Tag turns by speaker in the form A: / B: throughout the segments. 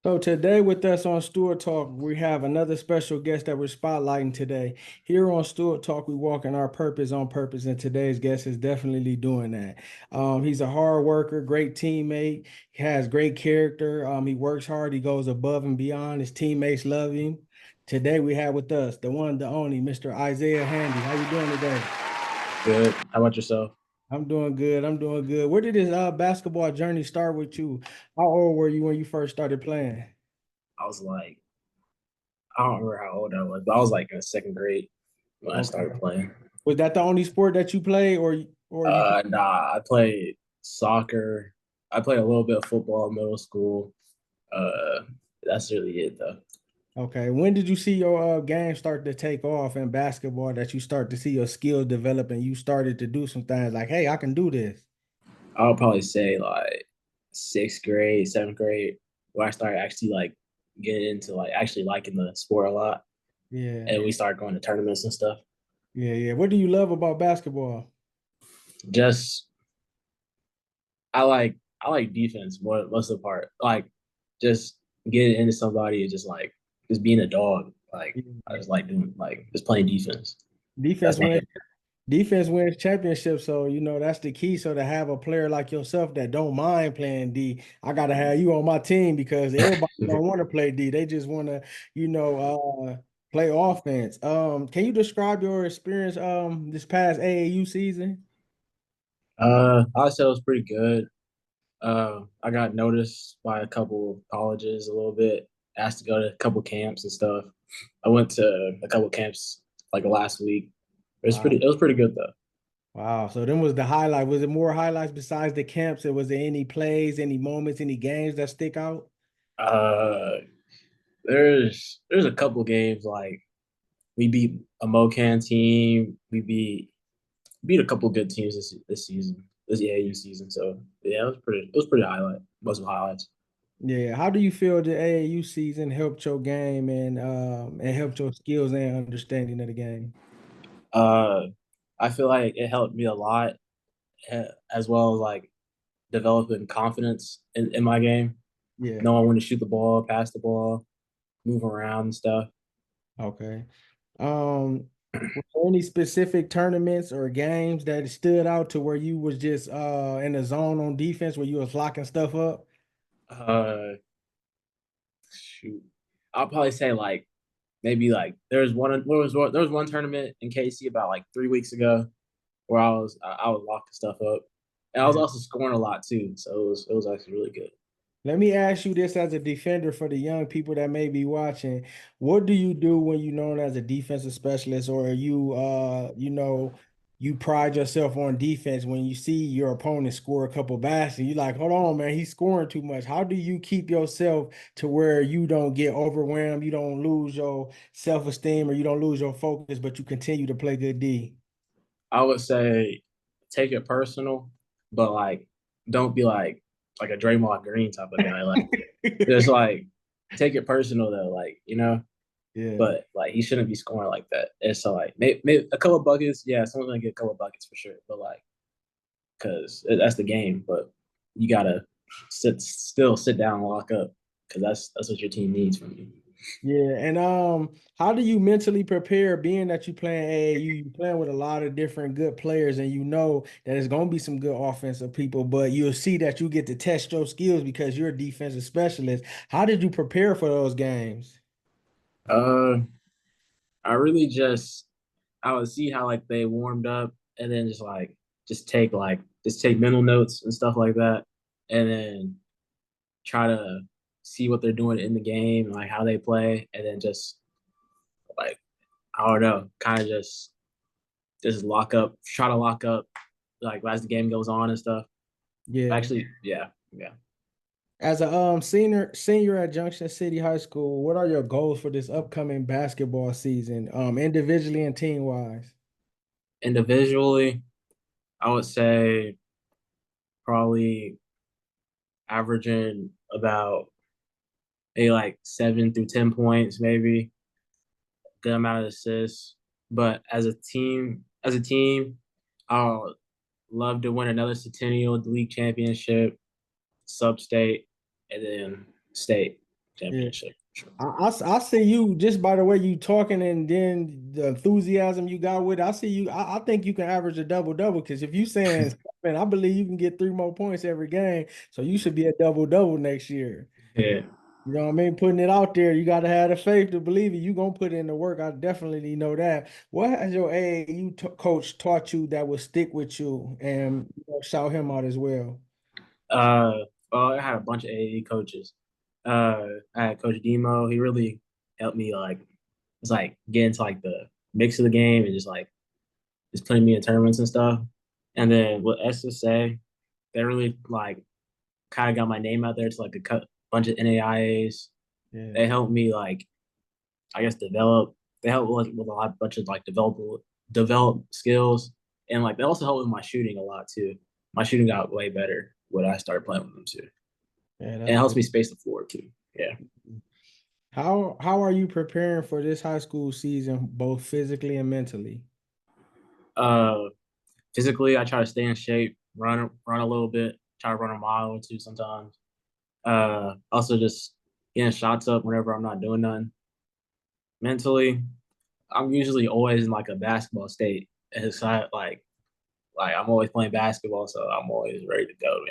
A: So today with us on Stewart Talk, we have another special guest that we're spotlighting today. Here on Stewart Talk, we walk in our purpose on purpose, and today's guest is definitely doing that. He's a hard worker, great teammate, he has great character. He works hard, he goes above and beyond. His teammates love him. Today we have with us the one, the only, Mr. Isaiah Handy. How you doing today?
B: Good. How about yourself?
A: I'm doing good. I'm doing good. Where did this basketball journey start with you? How old were you when you first started playing?
B: I was like, I don't remember how old I was, but I was like in second grade when I
A: Okay.
B: started playing.
A: Was that the only sport that you play, or you?
B: Nah, I played soccer. I played a little bit of football in middle school. Uh, that's really it though.
A: Okay. When did you see your game start to take off in basketball? That you start to see your skills develop and you started to do some things like, hey, I can do this.
B: I would probably say like sixth grade, seventh grade, where I started actually like getting into like actually liking the sport a lot,
A: Yeah.
B: and we started going to tournaments and stuff.
A: Yeah. Yeah. What do you love about basketball?
B: Just I like defense more most of the part. Like just getting into somebody and just being a dog. Like I
A: Yeah.
B: just like doing like just playing defense.
A: Defense
B: That's my
A: wins.
B: favorite.
A: Defense wins championships. So that's the key. So to have a player like yourself that don't mind playing D, I gotta have you on my team because everybody don't want to play D. They just want to, play offense. Can you describe your experience this past AAU season?
B: I'd say it was pretty good. I got noticed by a couple colleges a little bit, asked to go to a couple camps and stuff. I went to a couple camps like last week.
A: Wow.
B: It was pretty good though.
A: Wow. So then was the highlight. Was it more highlights besides the camps? Or was there any plays, any moments, any games that stick out?
B: Uh there's a couple games like we beat a Mocan team. We beat a couple good teams this season, this AAU season. So yeah, it was pretty highlight, most of the highlights.
A: Yeah. How do you feel the AAU season helped your game and helped your skills and understanding of the game?
B: Uh, I feel like it helped me a lot, as well as like developing confidence in my game,
A: Yeah.
B: knowing when to shoot the ball, pass the ball, move around and stuff.
A: Okay. Were there any specific tournaments or games that stood out to where you was just in the zone on defense where you was locking stuff up?
B: Uh, Shoot, I'll probably say like maybe like there was one tournament in KC about like 3 weeks ago where I was locking stuff up, and I was
A: Yeah.
B: also scoring a lot too. So it was actually really good.
A: Let me ask you this as a defender for the young people that may be watching. What do you do when you're known as a defensive specialist or you pride yourself on defense when you see your opponent score a couple baskets and you're like, hold on, man, he's scoring too much. How do you keep yourself to where you don't get overwhelmed, you don't lose your self-esteem or you don't lose your focus, but you continue to play good D?
B: I would say take it personal, but like don't be like a Draymond Green type of guy. Like just like take it personal though, like
A: Yeah.
B: but like he shouldn't be scoring like that. And so like maybe a couple of buckets, yeah, someone's gonna get a couple of buckets for sure. But like because that's the game, but you gotta sit down and lock up because that's what your team needs from you.
A: Yeah, and how do you mentally prepare being that you playing AAU, you playing with a lot of different good players and you know that it's gonna be some good offensive people, but you'll see that you get to test your skills because you're a defensive specialist. How did you prepare for those games?
B: Uh, I really just I would see how like they warmed up and then just take mental notes and stuff like that, and then try to see what they're doing in the game, like how they play, and then just like I don't know, kind of just lock up, try to lock up like as the game goes on and stuff.
A: Yeah.
B: Actually, yeah, yeah.
A: As a senior at Junction City High School, what are your goals for this upcoming basketball season, individually and team wise?
B: Individually, I would say probably averaging about a like 7 through 10 points, maybe good amount of assists. But as a team, I'll love to win another Centennial League championship, sub state, and then state.
A: Yeah.
B: championship. Sure.
A: I see you just by the way you talking and then the enthusiasm you got with it. I see you. I think you can average a double double because if you saying, man, I believe you can get 3 more points every game, so you should be a double double next year.
B: Yeah.
A: You know what I mean? Putting it out there, you got to have the faith to believe it. You gonna put in the work. I definitely know that. What has your AAU coach taught you that will stick with you, and shout him out as well?
B: Uh, well, I had a bunch of AAU coaches. I had Coach Demo. He really helped me like it's like get into like the mix of the game and just putting me in tournaments and stuff. And then with SSA, they really like kind of got my name out there to like bunch of NAIAs.
A: Yeah,
B: They helped me like I guess develop. They helped with a lot bunch of like develop skills and like they also helped with my shooting a lot too. My shooting got way better when I started playing with them too.
A: yeah,
B: And
A: that's
B: it helps
A: good.
B: me space the floor too. Yeah.
A: How are you preparing for this high school season, both physically and mentally?
B: Uh, physically, I try to stay in shape, run a little bit, try to run a mile or two sometimes. Also just getting shots up whenever I'm not doing nothing. Mentally, I'm usually always in like a basketball state. It's like I'm always playing basketball, so I'm always ready to go. To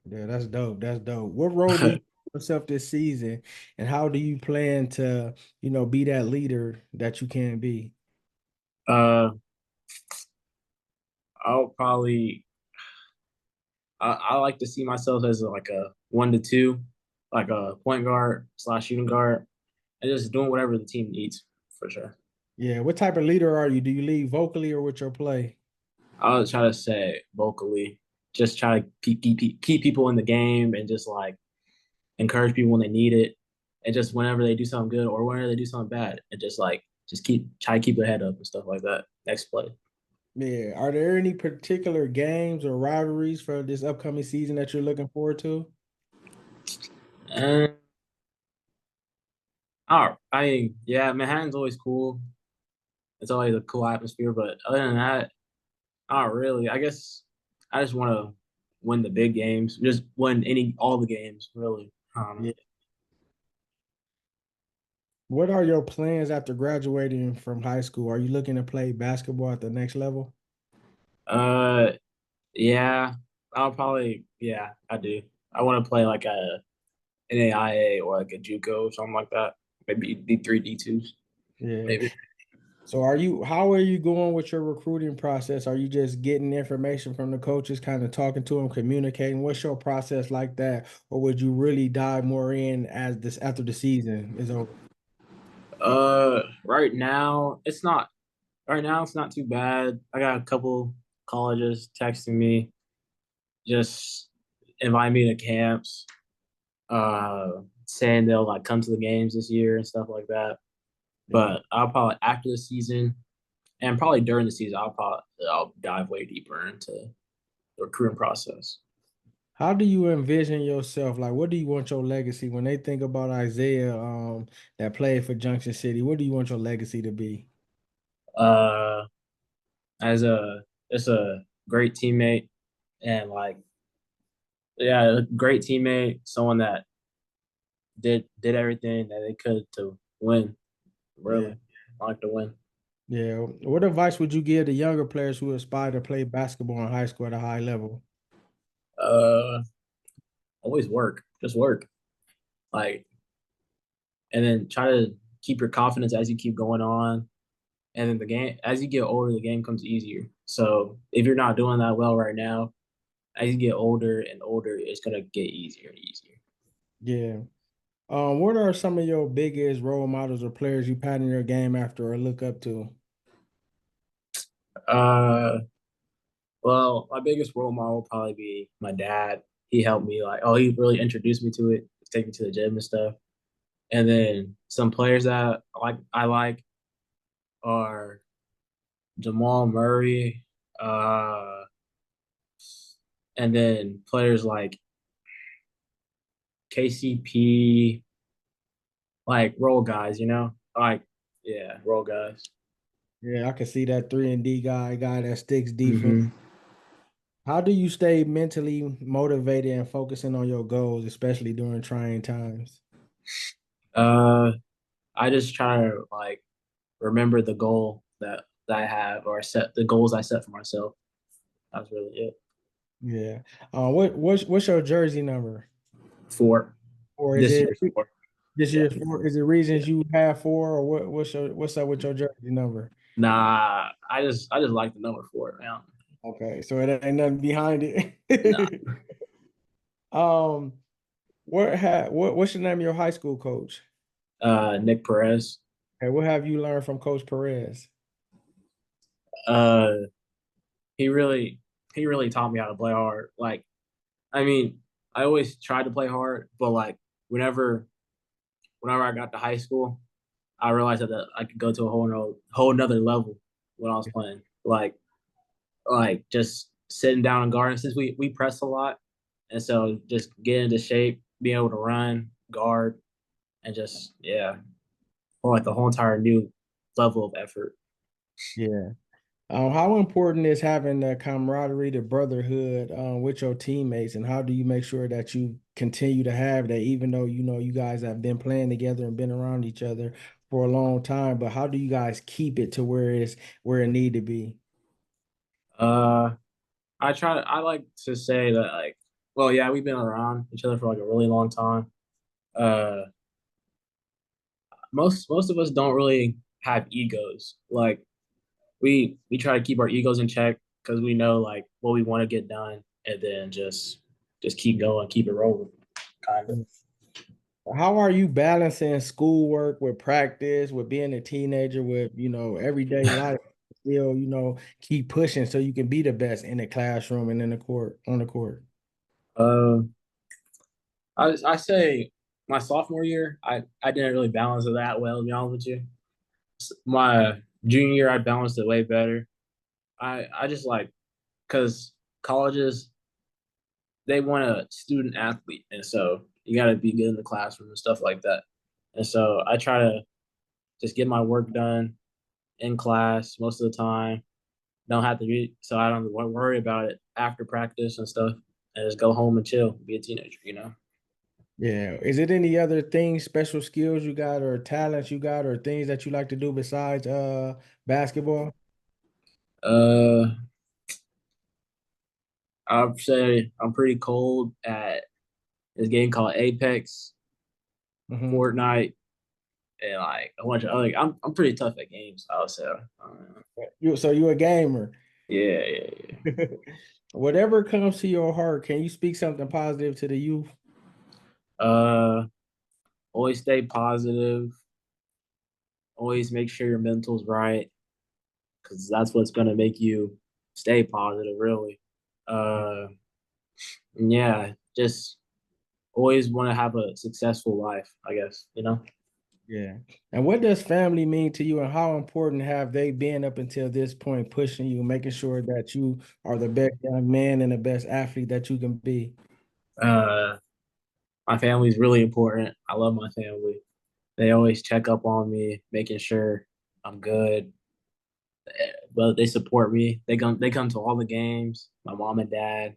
B: be
A: Yeah, that's dope. That's dope. What role do you
B: honest.
A: see yourself this season, and how do you plan to, be that leader that you can be?
B: uh, I'll probably I like to see myself as like a 1 to 2, like a point guard slash shooting guard, and just doing whatever the team needs for sure.
A: Yeah, what type of leader are you? Do you lead vocally or with your play?
B: I'll try to say vocally, just try to keep people in the game and just like encourage people when they need it, and just whenever they do something good or whenever they do something bad, and just try to keep their head up and stuff like that. Next play.
A: Yeah. Are there any particular games or rivalries for this upcoming season that you're looking forward to?
B: And I mean, yeah, Manhattan's always cool. It's always a cool atmosphere, but other than that, not really. I guess I just want to win the big games, just win all the games, really.
A: Yeah. What are your plans after graduating from high school? Are you looking to play basketball at the next level?
B: Uh, yeah, yeah, I do. I want to play like an AIA or like a JUCO or something like that. Maybe D3, D2s,
A: Yeah.
B: maybe.
A: So how are you going with your recruiting process? Are you just getting information from the coaches, kind of talking to them, communicating? What's your process like that? Or would you really dive more in as this after the season is over?
B: Right now it's not. Right now it's not too bad. I got a couple colleges texting me, just inviting me to camps, saying they'll like come to the games this year and stuff like that.
A: Yeah.
B: But I'll probably after the season and probably during the season, I'll dive way deeper into the recruiting process.
A: How do you envision yourself? Like, what do you want your legacy when they think about Isaiah, that played for Junction City? What do you want your legacy to be?
B: Uh, as a It's a great teammate and like yeah, a great teammate, someone that did everything that they could to win.
A: Yeah.
B: Really, I like to win.
A: Yeah. What advice would you give to younger players who aspire to play basketball in high school at a high level?
B: Uh, Always work, just work. Like, and then try to keep your confidence as you keep going on. And then the game, as you get older, the game comes easier. So if you're not doing that well right now, as you get older and older, it's gonna get easier and easier.
A: Yeah. What are some of your biggest role models or players you pattern your game after or look up to?
B: Uh, well, my biggest role model will probably be my dad. He helped me he really introduced me to it, take me to the gym and stuff. And then some players that I like are Jamal Murray, uh, and then players like KCP, like role guys, like yeah, role guys.
A: Yeah, I can see that 3 and D guy that sticks defense.
B: Hmm
A: How do you stay mentally motivated and focusing on your goals, especially during trying times?
B: Uh, I just try to like remember the goal that I have or set the goals I set for myself. That's really it.
A: Yeah. What's your jersey number?
B: Four
A: Or is
B: this
A: it
B: year's four.
A: this
B: Yeah.
A: year's four? Is it reasons you have four, or what's up with your jersey number?
B: Nah, I just like the number four, man.
A: Okay, so it ain't nothing behind
B: Nah.
A: it. Um, what's the name of your high school coach?
B: Nick Perez.
A: And what have you learned from Coach Perez?
B: Uh, he really he really taught me how to play hard. Like, I mean, I always tried to play hard, but like whenever I got to high school, I realized that I could go to a whole nother level when I was playing. Like just sitting down and guarding since we press a lot, and so just get into shape, being able to run, guard, and just yeah, or like the whole entire new level of effort.
A: Yeah. How important is having the camaraderie, the brotherhood, with your teammates, and how do you make sure that you continue to have that, even though you know you guys have been playing together and been around each other for a long time, but how do you guys keep it to where it need to be?
B: Uh, I like to say that like, well, yeah, we've been around each other for like a really long time. Uh, most of us don't really have egos. Like we try to keep our egos in check because we know like what we want to get done, and then just keep going, keep it rolling, kind of.
A: How are you balancing schoolwork with practice, with being a teenager, with everyday life? Still, keep pushing so you can be the best in the classroom and in the court on the court.
B: Uh, I say my sophomore year, I didn't really balance it that well, to be honest with you. My junior year, I balanced it way better. I just like because colleges they want a student athlete, and so you got to be good in the classroom and stuff like that. And so I try to just get my work done in class most of the time. Don't have to be so I don't worry about it after practice and stuff, and just go home and chill, be a teenager.
A: Yeah. Is it any other things, special skills you got or talents you got or things that you like to do besides basketball?
B: Uh, I'd say I'm pretty cold at this game called Apex,
A: Hmm.
B: Fortnite, and like a bunch of other. I'm pretty tough at games. I would say.
A: You a gamer.
B: Yeah, yeah, yeah.
A: Whatever comes to your heart, can you speak something positive to the youth?
B: Always stay positive. Always make sure your mental's right because that's what's gonna make you stay positive. Really. Uh, yeah, just always want to have a successful life. I guess.
A: Yeah. And what does family mean to you, and how important have they been up until this point, pushing you, making sure that you are the best young man and the best athlete that you can be?
B: Uh, my family's really important. I love my family. They always check up on me, making sure I'm good. But they support me. They come to all the games. My mom and dad.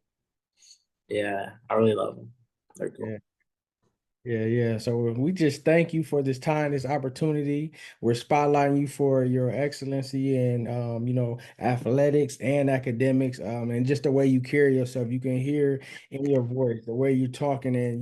B: Yeah, I really love them. They're cool.
A: Yeah. Yeah, yeah. So we just thank you for this time, this opportunity. We're spotlighting you for your excellency in athletics and academics, and just the way you carry yourself. You can hear in your voice, the way you're talking, and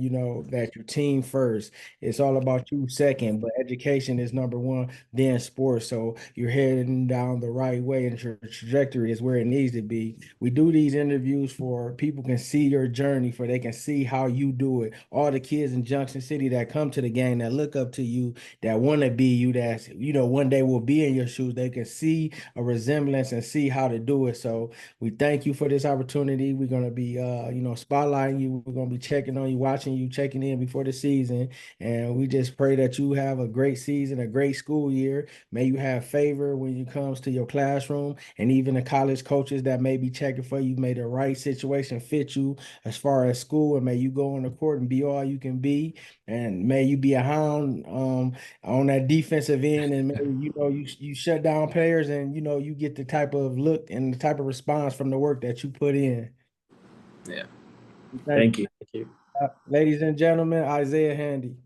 A: that your team first. It's all about you second, but education is number one, then sports. So you're heading down the right way, and your trajectory is where it needs to be. We do these interviews for people can see your journey, for they can see how you do it. All the kids in Junction City that come to the game, that look up to you, that want to be you, that one day will be in your shoes. They can see a resemblance and see how to do it. So we thank you for this opportunity. We're gonna be spotlighting you. We're gonna be checking on you, watching you, checking in before the season, and we just pray that you have a great season, a great school year. May you have favor when it comes to your classroom, and even the college coaches that may be checking for you. May the right situation fit you as far as school, and may you go on the court and be all you can be, and may you be a hound on that defensive end, and may you shut down players, and you get the type of look and the type of response from the work that you put in.
B: Yeah.
A: Thank
B: Thank you. Thank you.
A: you. Ladies and gentlemen, Isaiah Handy.